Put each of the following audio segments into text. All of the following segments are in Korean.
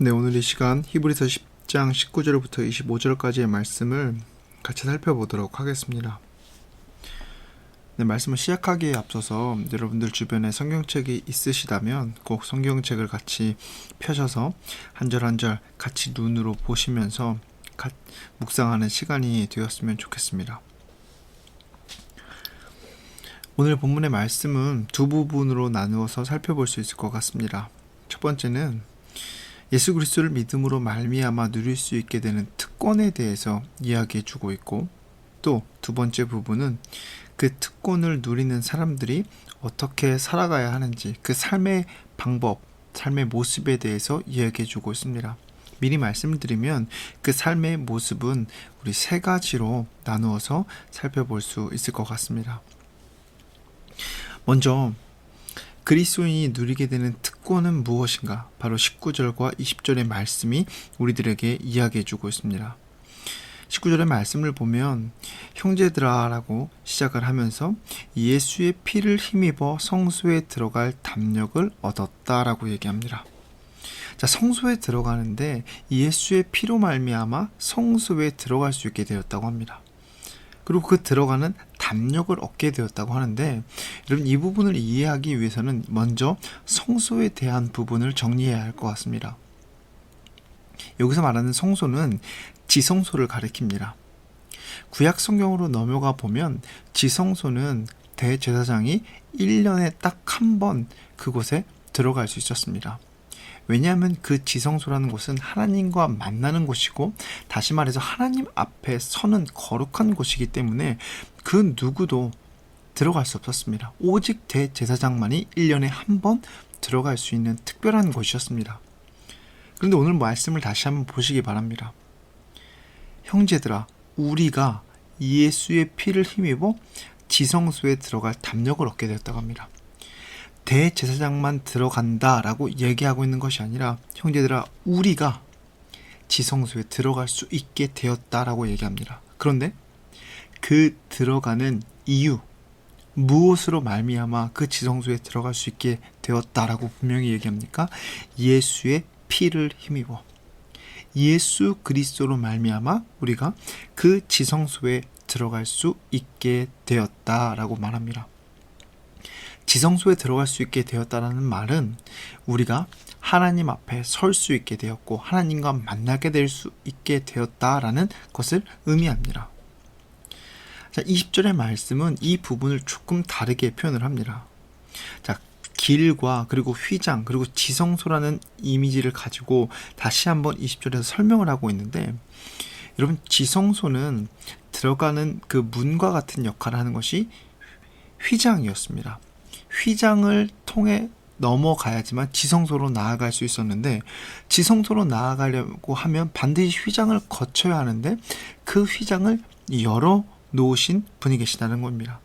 네, 오늘 이 시간 히브리서 10장 19절부터 25절까지의 말씀을 같이 살펴보도록 하겠습니다. 네, 말씀을 시작하기에 앞서서 여러분들 주변에 성경책이 있으시다면 꼭 성경책을 같이 펴셔서 한 절 한 절 같이 눈으로 보시면서 묵상하는 시간이 되었으면 좋겠습니다. 오늘 본문의 말씀은 두 부분으로 나누어서 살펴볼 수 있을 것 같습니다. 첫 번째는 예수 그리스도를 믿음으로 말미암아 누릴 수 있게 되는 특권에 대해서 이야기해 주고 있고, 또 두 번째 부분은 그 특권을 누리는 사람들이 어떻게 살아가야 하는지, 그 삶의 방법, 삶의 모습에 대해서 이야기해 주고 있습니다. 미리 말씀을 드리면 그 삶의 모습은 우리 세 가지로 나누어서 살펴볼 수 있을 것 같습니다. 먼저 그리스도인이 누리게 되는 특권은 무엇인가? 바로 19절과 20절의 말씀이 우리들에게 이야기해 주고 있습니다. 19절의 말씀을 보면 형제들아 라고 시작을 하면서 예수의 피를 힘입어 성소에 들어갈 담력을 얻었다 라고 얘기합니다. 자, 성소에 들어가는데 예수의 피로 말미암아 성소에 들어갈 수 있게 되었다고 합니다. 그리고 그 들어가는 담력을 얻게 되었다고 하는데, 여러분 이 부분을 이해하기 위해서는 먼저 성소에 대한 부분을 정리해야 할 것 같습니다. 여기서 말하는 성소는 지성소를 가리킵니다. 구약 성경으로 넘어가 보면 지성소는 대제사장이 1년에 딱 한 번 그곳에 들어갈 수 있었습니다. 왜냐하면 그 지성소라는 곳은 하나님과 만나는 곳이고, 다시 말해서 하나님 앞에 서는 거룩한 곳이기 때문에 그 누구도 들어갈 수 없었습니다. 오직 대제사장만이 1년에 한 번 들어갈 수 있는 특별한 곳이었습니다. 그런데 오늘 말씀을 다시 한번 보시기 바랍니다. 형제들아, 우리가 예수의 피를 힘입어 지성소에 들어갈 담력을 얻게 되었다고 합니다. 대제사장만 들어간다라고 얘기하고 있는 것이 아니라, 형제들아, 우리가 지성소에 들어갈 수 있게 되었다라고 얘기합니다. 그런데 그 들어가는 이유, 무엇으로 말미암아 그 지성소에 들어갈 수 있게 되었다라고 분명히 얘기합니까? 예수의 피를 힘입어 예수 그리스도로 말미암아 우리가 그 지성소에 들어갈 수 있게 되었다라고 말합니다. 지성소에 들어갈 수 있게 되었다라는 말은 우리가 하나님 앞에 설 수 있게 되었고 하나님과 만나게 될 수 있게 되었다라는 것을 의미합니다. 자, 20절의 말씀은 이 부분을 조금 다르게 표현을 합니다. 자, 길과 그리고 휘장 그리고 지성소라는 이미지를 가지고 다시 한번 20절에서 설명을 하고 있는데, 여러분 지성소는 들어가는 그 문과 같은 역할을 하는 것이 휘장이었습니다. 휘장을 통해 넘어가야지만 지성소로 나아갈 수 있었는데, 지성소로 나아가려고 하면 반드시 휘장을 거쳐야 하는데 그 휘장을 열어 놓으신 분이 계시다는 겁니다.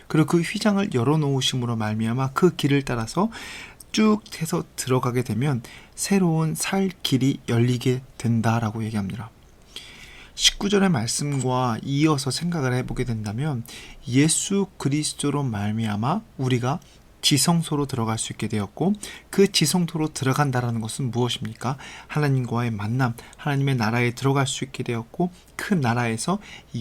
그리고 그 휘장을 열어 놓으심으로 말미암아 그 길을 따라서 쭉 해서 들어가게 되면 새로운 살 길이 열리게 된다라고 얘기합니다. 19절의 말씀과 이어서 생각을 해보게 된다면, 예수 그리스도로 말미암아 우리가 지성소로 들어갈 수 있게 되었고, 그 지성소로 들어간다라는 것은 무엇입니까? 하나님과의 만남, 하나님의 나라에 들어갈 수 있게 되었고, 그 나라에서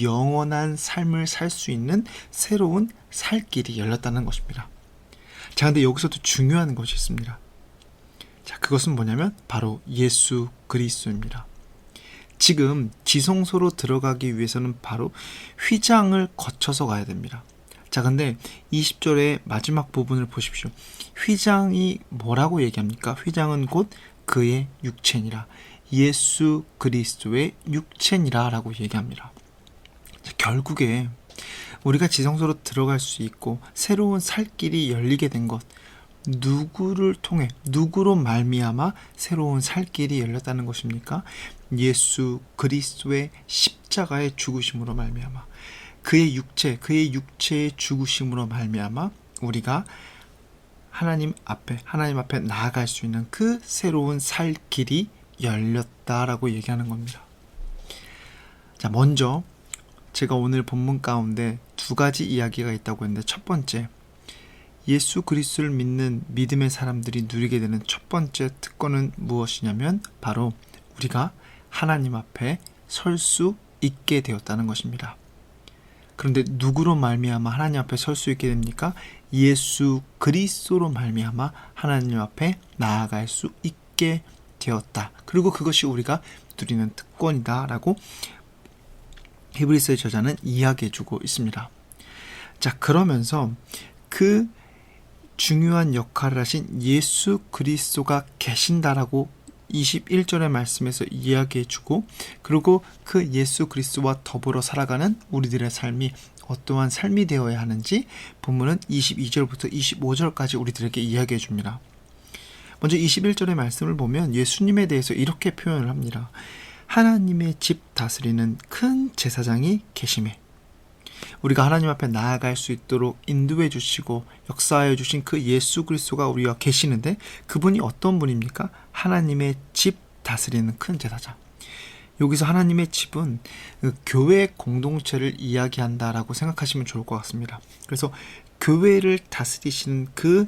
영원한 삶을 살 수 있는 새로운 살 길이 열렸다는 것입니다. 자, 근데 여기서도 중요한 것이 있습니다. 자, 그것은 뭐냐면 바로 예수 그리스도입니다. 지금 지성소로 들어가기 위해서는 바로 휘장을 거쳐서 가야 됩니다. 자, 근데 20절의 마지막 부분을 보십시오. 휘장이 뭐라고 얘기합니까? 휘장은 곧 그의 육체니라, 예수 그리스도의 육체니라 라고 얘기합니다. 자, 결국에 우리가 지성소로 들어갈 수 있고 새로운 살 길이 열리게 된 것, 누구를 통해, 누구로 말미암아 새로운 살 길이 열렸다는 것입니까? 예수 그리스도의 십자가의 죽으심으로 말미암아, 그의 육체의 죽으심으로 말미암아 우리가 하나님 앞에 나아갈 수 있는 그 새로운 살 길이 열렸다라고 얘기하는 겁니다. 자, 먼저 제가 오늘 본문 가운데 두 가지 이야기가 있다고 했는데, 첫 번째, 예수 그리스도를 믿는 믿음의 사람들이 누리게 되는 첫 번째 특권은 무엇이냐면 바로 우리가 하나님 앞에 설 수 있게 되었다는 것입니다. 그런데 누구로 말미암아 하나님 앞에 설 수 있게 됩니까? 예수 그리스도로 말미암아 하나님 앞에 나아갈 수 있게 되었다. 그리고 그것이 우리가 누리는 특권이다 라고 히브리서의 저자는 이야기해주고 있습니다. 자, 그러면서 그 중요한 역할을 하신 예수 그리스도가 계신다라고 21절의 말씀에서 이야기해주고, 그리고 그 예수 그리스도와 더불어 살아가는 우리들의 삶이 어떠한 삶이 되어야 하는지 본문은 22절부터 25절까지 우리들에게 이야기해줍니다. 먼저 21절의 말씀을 보면 예수님에 대해서 이렇게 표현을 합니다. 하나님의 집 다스리는 큰 제사장이 계심에, 우리가 하나님 앞에 나아갈 수 있도록 인도해 주시고 역사하여 주신 그 예수 그리스도가 우리와 계시는데, 그분이 어떤 분입니까? 하나님의 집 다스리는 큰 제사장. 여기서 하나님의 집은 교회 공동체를 이야기한다라고 생각하시면 좋을 것 같습니다. 그래서 교회를 다스리시는 그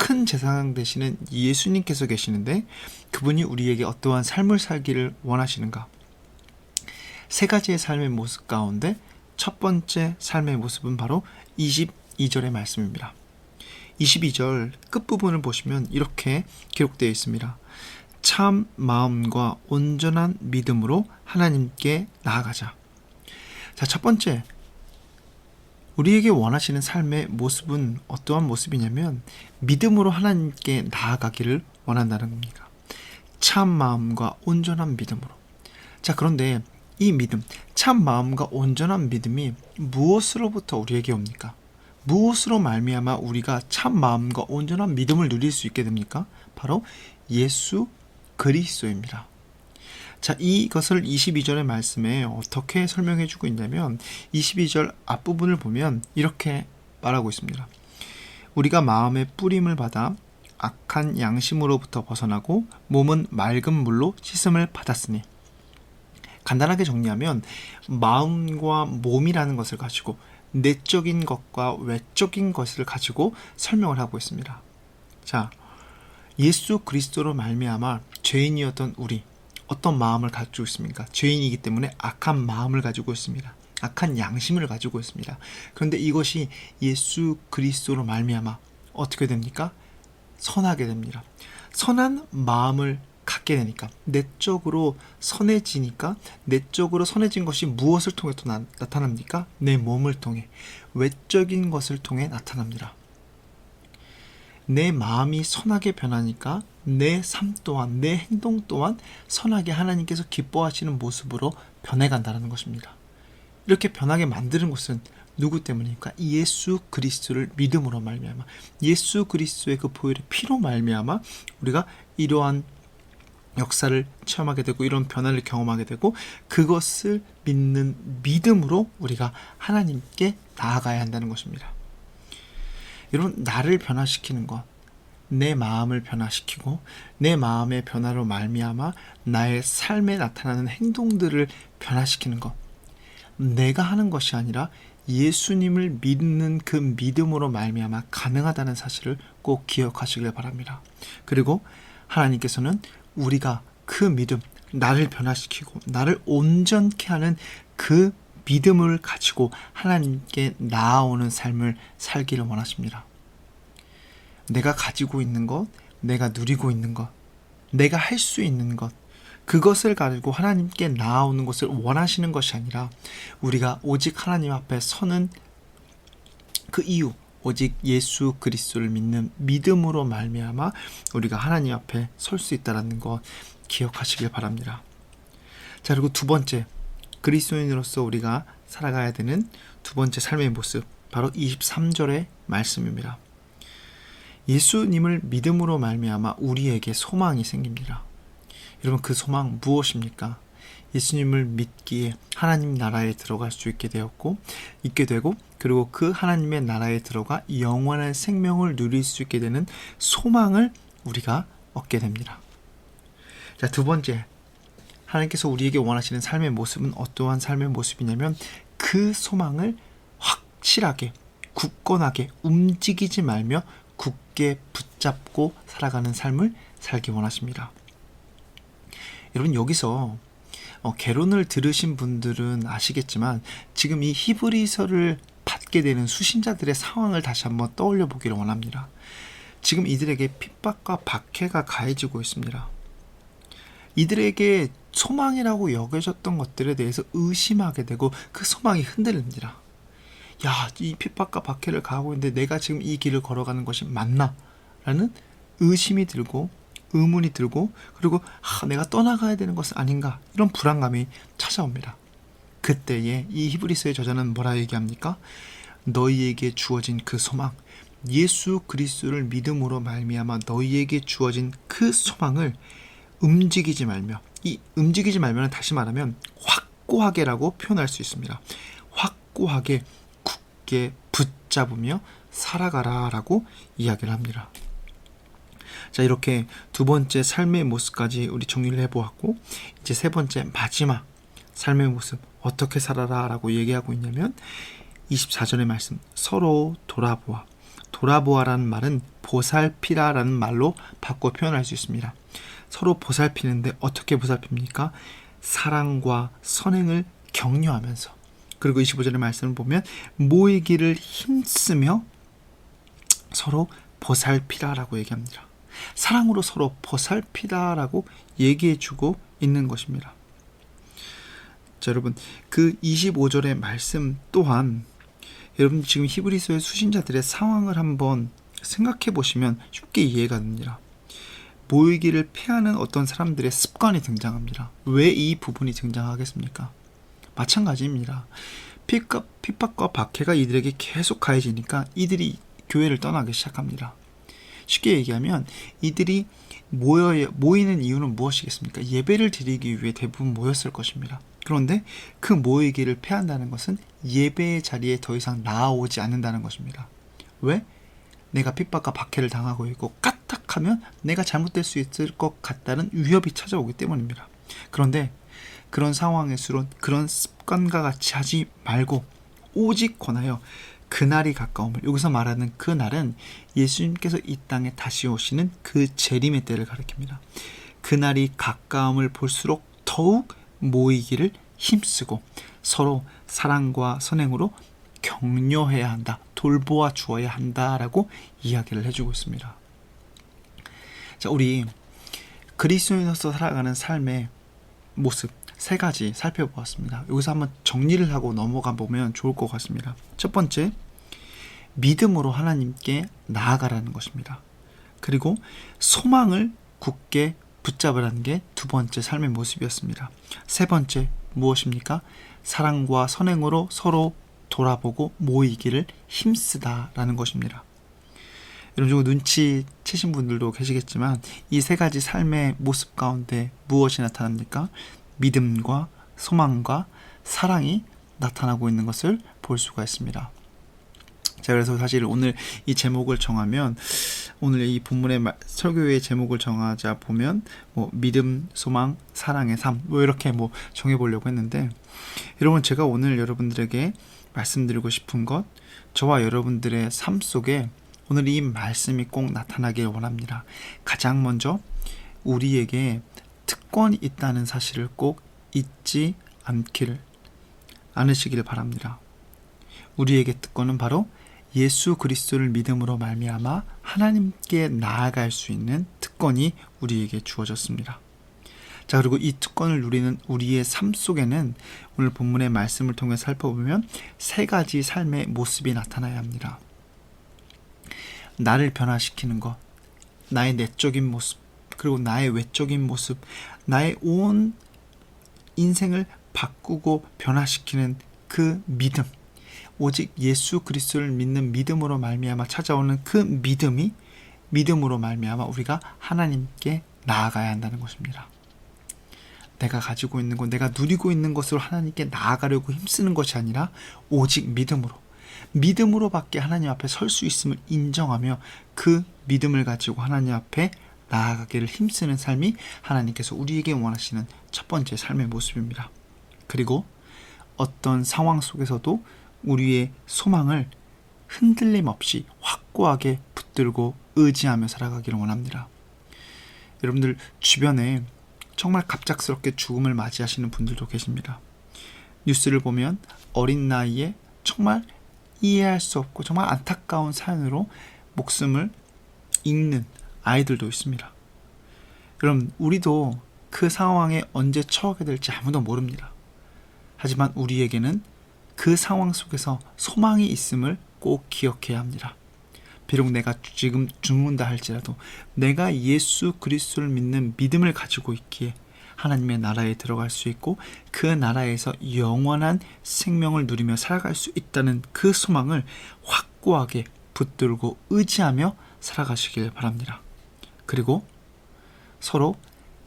큰 제사장 되시는 예수님께서 계시는데, 그분이 우리에게 어떠한 삶을 살기를 원하시는가? 세 가지의 삶의 모습 가운데 첫 번째 삶의 모습은 바로 22절의 말씀입니다. 22절 끝부분을 보시면 이렇게 기록되어 있습니다. 참 마음과 온전한 믿음으로 하나님께 나아가자. 자, 첫 번째, 우리에게 원하시는 삶의 모습은 어떠한 모습이냐면 믿음으로 하나님께 나아가기를 원한다는 겁니다. 참 마음과 온전한 믿음으로. 자, 그런데 이 믿음, 참 마음과 온전한 믿음이 무엇으로부터 우리에게 옵니까? 무엇으로 말미암아 우리가 참 마음과 온전한 믿음을 누릴 수 있게 됩니까? 바로 예수 그리스도입니다. 자, 이것을 22절의 말씀에 어떻게 설명해 주고 있냐면 22절 앞부분을 보면 이렇게 말하고 있습니다. 우리가 마음의 뿌림을 받아 악한 양심으로부터 벗어나고 몸은 맑은 물로 씻음을 받았으니, 간단하게 정리하면 마음과 몸이라는 것을 가지고 내적인 것과 외적인 것을 가지고 설명을 하고 있습니다. 자, 예수 그리스도로 말미암아 죄인이었던 우리, 어떤 마음을 가지고 있습니까? 죄인이기 때문에 악한 마음을 가지고 있습니다. 악한 양심을 가지고 있습니다. 그런데 이것이 예수 그리스도로 말미암아 어떻게 됩니까? 선하게 됩니다. 선한 마음을 갖게 되니까, 내적으로 선해지니까, 내적으로 선해진 것이 무엇을 통해 또 나타납니까? 내 몸을 통해, 외적인 것을 통해 나타납니다. 내 마음이 선하게 변하니까 내 삶 또한, 내 행동 또한 선하게 하나님께서 기뻐하시는 모습으로 변해간다는 것입니다. 이렇게 변하게 만드는 것은 누구 때문입니까? 예수 그리스도를 믿음으로 말미암아, 예수 그리스도의 그 보혈의 피로 말미암아 우리가 이러한 역사를 체험하게 되고 이런 변화를 경험하게 되고, 그것을 믿는 믿음으로 우리가 하나님께 나아가야 한다는 것입니다. 여러분, 나를 변화시키는 것, 내 마음을 변화시키고 내 마음의 변화로 말미암아 나의 삶에 나타나는 행동들을 변화시키는 것, 내가 하는 것이 아니라 예수님을 믿는 그 믿음으로 말미암아 가능하다는 사실을 꼭 기억하시길 바랍니다. 그리고 하나님께서는 우리가 그 믿음, 나를 변화시키고 나를 온전케 하는 그 믿음을 가지고 하나님께 나아오는 삶을 살기를 원하십니다. 내가 가지고 있는 것, 내가 누리고 있는 것, 내가 할 수 있는 것, 그것을 가지고 하나님께 나아오는 것을 원하시는 것이 아니라, 우리가 오직 하나님 앞에 서는 그 이유, 오직 예수 그리스도를 믿는 믿음으로 말미암아 우리가 하나님 앞에 설 수 있다는 것 기억하시길 바랍니다. 자, 그리고 두 번째, 그리스도인으로서 우리가 살아가야 되는 두 번째 삶의 모습, 바로 23절의 말씀입니다. 예수님을 믿음으로 말미암아 우리에게 소망이 생깁니다. 여러분, 그 소망 무엇입니까? 예수님을 믿기에 하나님 나라에 들어갈 수 있게 되고, 그리고 그 하나님의 나라에 들어가 영원한 생명을 누릴 수 있게 되는 소망을 우리가 얻게 됩니다. 자, 두 번째, 하나님께서 우리에게 원하시는 삶의 모습은 어떠한 삶의 모습이냐면 그 소망을 확실하게 굳건하게 움직이지 말며 굳게 붙잡고 살아가는 삶을 살기 원하십니다. 여러분, 여기서 개론을 들으신 분들은 아시겠지만 지금 이 히브리서를 받게 되는 수신자들의 상황을 다시 한번 떠올려 보기를 원합니다. 지금 이들에게 핍박과 박해가 가해지고 있습니다. 이들에게 소망이라고 여겨졌던 것들에 대해서 의심하게 되고 그 소망이 흔들립니다. 야, 이 핍박과 박해를 가하고 있는데 내가 지금 이 길을 걸어가는 것이 맞나? 라는 의심이 들고 의문이 들고, 그리고 내가 떠나가야 되는 것은 아닌가, 이런 불안감이 찾아옵니다. 그때에 이 히브리서의 저자는 뭐라 얘기합니까? 너희에게 주어진 그 소망, 예수 그리스도를 믿음으로 말미암아 너희에게 주어진 그 소망을 움직이지 말며, 이 움직이지 말면 다시 말하면 확고하게라고 표현할 수 있습니다. 확고하게 굳게 붙잡으며 살아가라 라고 이야기를 합니다. 자, 이렇게 두 번째 삶의 모습까지 우리 정리를 해보았고, 이제 세 번째 마지막 삶의 모습 어떻게 살아라 라고 얘기하고 있냐면 24절의 말씀, 서로 돌아보아. 돌아보아라는 말은 보살피라 라는 말로 바꿔 표현할 수 있습니다. 서로 보살피는데 어떻게 보살핍니까? 사랑과 선행을 격려하면서. 그리고 25절의 말씀을 보면 모이기를 힘쓰며 서로 보살피라 라고 얘기합니다. 사랑으로 서로 보살피다 라고 얘기해주고 있는 것입니다. 자, 여러분, 그 25절의 말씀 또한 여러분 지금 히브리서의 수신자들의 상황을 한번 생각해 보시면 쉽게 이해가 됩니다. 모이기를 피하는 어떤 사람들의 습관이 등장합니다. 왜 이 부분이 등장하겠습니까? 마찬가지입니다. 핍박과 박해가 이들에게 계속 가해지니까 이들이 교회를 떠나기 시작합니다. 쉽게 얘기하면 이들이 모이는 이유는 무엇이겠습니까? 예배를 드리기 위해 대부분 모였을 것입니다. 그런데 그 모이기를 피한다는 것은 예배의 자리에 더 이상 나아오지 않는다는 것입니다. 왜? 내가 핍박과 박해를 당하고 있고 까딱하면 내가 잘못될 수 있을 것 같다는 위협이 찾아오기 때문입니다. 그런데 그런 상황에서 그런 습관과 같이 하지 말고 오직 권하여 그날이 가까움을, 여기서 말하는 그날은 예수님께서 이 땅에 다시 오시는 그 재림의 때를 가리킵니다. 그날이 가까움을 볼수록 더욱 모이기를 힘쓰고 서로 사랑과 선행으로 격려해야 한다, 돌보아 주어야 한다라고 이야기를 해주고 있습니다. 자, 우리 그리스도인으로서 살아가는 삶의 모습 세 가지 살펴보았습니다. 여기서 한번 정리를 하고 넘어가 보면 좋을 것 같습니다. 첫 번째, 믿음으로 하나님께 나아가라는 것입니다. 그리고 소망을 굳게 붙잡으라는 게 두 번째 삶의 모습이었습니다. 세 번째, 무엇입니까? 사랑과 선행으로 서로 돌아보고 모이기를 힘쓰다라는 것입니다. 여러분 중 눈치채신 분들도 계시겠지만 이 세 가지 삶의 모습 가운데 무엇이 나타납니까? 믿음과 소망과 사랑이 나타나고 있는 것을 볼 수가 있습니다. 자, 그래서 사실 오늘 이 제목을 정하면, 오늘 이 본문의 설교의 제목을 정하자 보면 믿음, 소망, 사랑의 삶 이렇게 정해보려고 했는데, 여러분 제가 오늘 여러분들에게 말씀드리고 싶은 것, 저와 여러분들의 삶 속에 오늘 이 말씀이 꼭 나타나길 원합니다. 가장 먼저 우리에게 특권이 있다는 사실을 꼭 잊지 않으시기를 바랍니다. 우리에게 특권은 바로 예수 그리스도를 믿음으로 말미암아 하나님께 나아갈 수 있는 특권이 우리에게 주어졌습니다. 자, 그리고 이 특권을 누리는 우리의 삶 속에는 오늘 본문의 말씀을 통해 살펴보면 세 가지 삶의 모습이 나타나야 합니다. 나를 변화시키는 것, 나의 내적인 모습, 그리고 나의 외적인 모습, 나의 온 인생을 바꾸고 변화시키는 그 믿음, 오직 예수 그리스도를 믿는 믿음으로 말미암아 찾아오는 그 믿음으로 말미암아 우리가 하나님께 나아가야 한다는 것입니다. 내가 가지고 있는 것, 내가 누리고 있는 것으로 하나님께 나아가려고 힘쓰는 것이 아니라 오직 믿음으로밖에 하나님 앞에 설 수 있음을 인정하며 그 믿음을 가지고 하나님 앞에 나아가기를 힘쓰는 삶이 하나님께서 우리에게 원하시는 첫 번째 삶의 모습입니다. 그리고 어떤 상황 속에서도 우리의 소망을 흔들림 없이 확고하게 붙들고 의지하며 살아가기를 원합니다. 여러분들 주변에 정말 갑작스럽게 죽음을 맞이하시는 분들도 계십니다. 뉴스를 보면 어린 나이에 정말 이해할 수 없고 정말 안타까운 사연으로 목숨을 잃는 아이들도 있습니다. 여러분, 우리도 그 상황에 언제 처하게 될지 아무도 모릅니다. 하지만 우리에게는 그 상황 속에서 소망이 있음을 꼭 기억해야 합니다. 비록 내가 지금 죽는다 할지라도 내가 예수 그리스도를 믿는 믿음을 가지고 있기에 하나님의 나라에 들어갈 수 있고 그 나라에서 영원한 생명을 누리며 살아갈 수 있다는 그 소망을 확고하게 붙들고 의지하며 살아가시길 바랍니다. 그리고 서로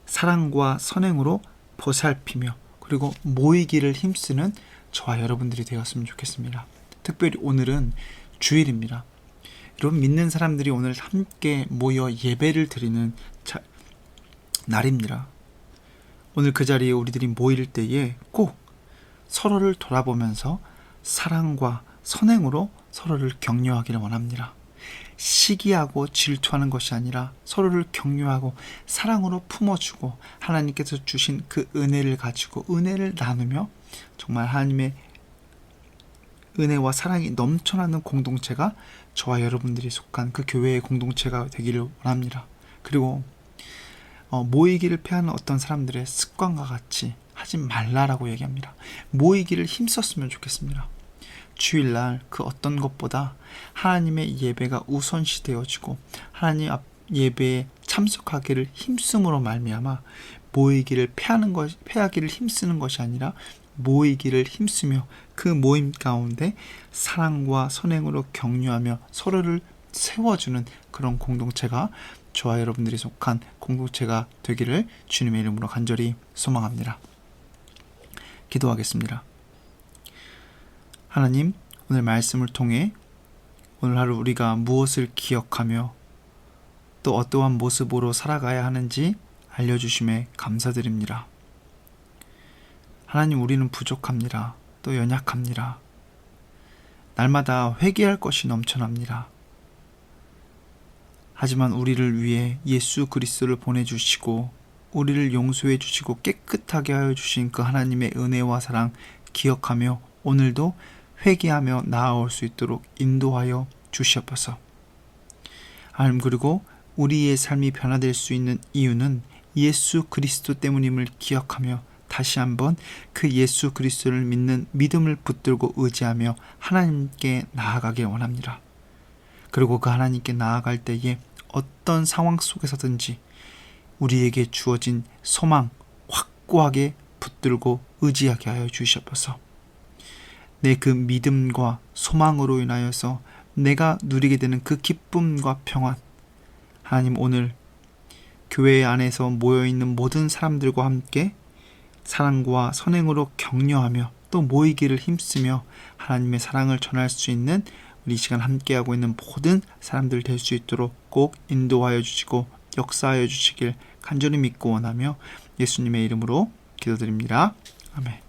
사랑과 선행으로 보살피며 그리고 모이기를 힘쓰는 저와 여러분들이 되었으면 좋겠습니다. 특별히 오늘은 주일입니다. 여러분, 믿는 사람들이 오늘 함께 모여 예배를 드리는 날입니다. 오늘 그 자리에 우리들이 모일 때에 꼭 서로를 돌아보면서 사랑과 선행으로 서로를 격려하기를 원합니다. 시기하고 질투하는 것이 아니라 서로를 격려하고 사랑으로 품어주고 하나님께서 주신 그 은혜를 가지고 은혜를 나누며 정말 하나님의 은혜와 사랑이 넘쳐나는 공동체가 저와 여러분들이 속한 그 교회의 공동체가 되기를 원합니다. 그리고 모이기를 패하는 어떤 사람들의 습관과 같이 하지 말라라고 얘기합니다. 모이기를 힘썼으면 좋겠습니다. 주일날 그 어떤 것보다 하나님의 예배가 우선시 되어지고 하나님 앞 예배에 참석하기를 힘쓰므로 말미암아 모이기를 패하기를 힘쓰는 것이 아니라 모이기를 힘쓰며 그 모임 가운데 사랑과 선행으로 격려하며 서로를 세워주는 그런 공동체가 저와 여러분들이 속한 공동체가 되기를 주님의 이름으로 간절히 소망합니다. 기도하겠습니다. 하나님, 오늘 말씀을 통해 오늘 하루 우리가 무엇을 기억하며 또 어떠한 모습으로 살아가야 하는지 알려주심에 감사드립니다. 하나님, 우리는 부족합니다. 또 연약합니다. 날마다 회개할 것이 넘쳐납니다. 하지만 우리를 위해 예수 그리스도를 보내주시고 우리를 용서해 주시고 깨끗하게 하여 주신 그 하나님의 은혜와 사랑 기억하며 오늘도 회개하며 나아올 수 있도록 인도하여 주시옵소서. 하나님, 그리고 우리의 삶이 변화될 수 있는 이유는 예수 그리스도 때문임을 기억하며 다시 한번 그 예수 그리스도를 믿는 믿음을 붙들고 의지하며 하나님께 나아가길 원합니다. 그리고 그 하나님께 나아갈 때에 어떤 상황 속에서든지 우리에게 주어진 소망 확고하게 붙들고 의지하게 하여 주시옵소서. 내 그 믿음과 소망으로 인하여서 내가 누리게 되는 그 기쁨과 평안, 하나님, 오늘 교회 안에서 모여있는 모든 사람들과 함께 사랑과 선행으로 격려하며 또 모이기를 힘쓰며 하나님의 사랑을 전할 수 있는 우리 이 시간 함께하고 있는 모든 사람들 될 수 있도록 꼭 인도하여 주시고 역사하여 주시길 간절히 믿고 원하며 예수님의 이름으로 기도드립니다. 아멘.